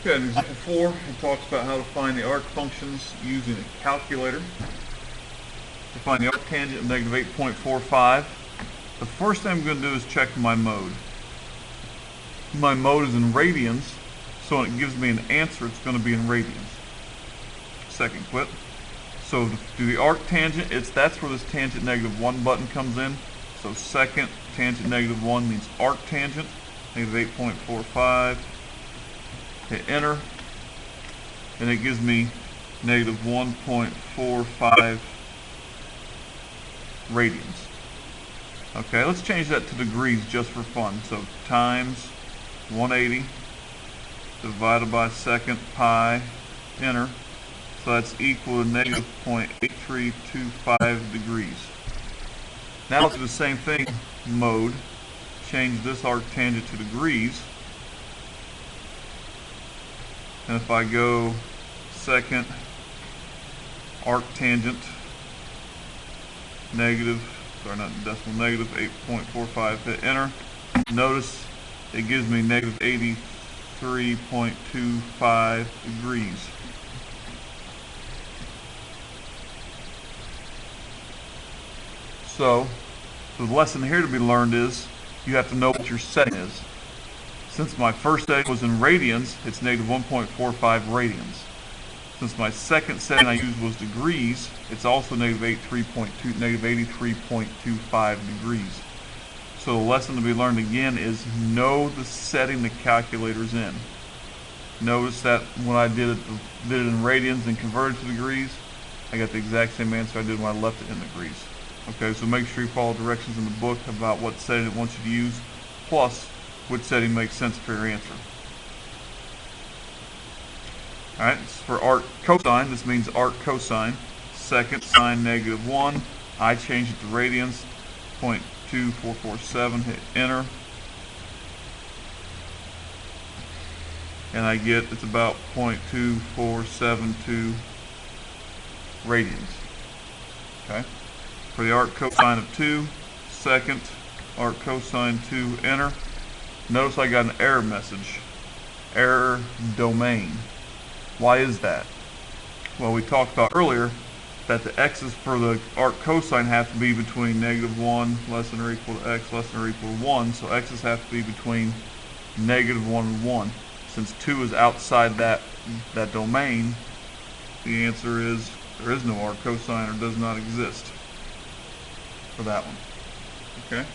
Okay, in example 4, it talks about how to find the arc functions using a calculator. To find the arc tangent of negative 8.45, the first thing I'm going to do is check my mode. My mode is in radians, so when it gives me an answer, it's going to be in radians. Second clip. So to do the arc tangent, that's where this tangent negative 1 button comes in. So second tangent negative 1 means arc tangent, negative 8.45. Hit enter, and it gives me negative 1.45 radians. Okay, let's change that to degrees just for fun. So times 180 divided by second pi, enter. So that's equal to negative 0.8325 degrees. Now let's do the same thing, mode. Change this arc tangent to degrees. And if I go second arc tangent negative, negative 8.45, hit enter. Notice it gives me negative 83.25 degrees. So the lesson here to be learned is you have to know what your setting is. Since my first setting was in radians, it's negative 1.45 radians. Since my second setting I used was degrees, it's also negative 83.25 degrees. So the lesson to be learned again is know the setting the calculator's in. Notice that when I did it in radians and converted to degrees, I got the exact same answer I did when I left it in degrees. Okay, so make sure you follow directions in the book about what setting it wants you to use, plus which setting makes sense for your answer. Alright, for arc cosine, this means arc cosine. Second sine negative 1. I change it to radians, 0.2447, hit enter. And I get it's about 0.2472 radians. Okay. For the arc cosine of 2, second arc cosine 2, enter. Notice I got an error message. Error domain. Why is that? Well, we talked about earlier that the x's for the arc cosine have to be between negative 1 less than or equal to x less than or equal to 1. So x's have to be between negative 1 and 1. Since 2 is outside that domain, the answer is there is no arc cosine or does not exist for that one. Okay?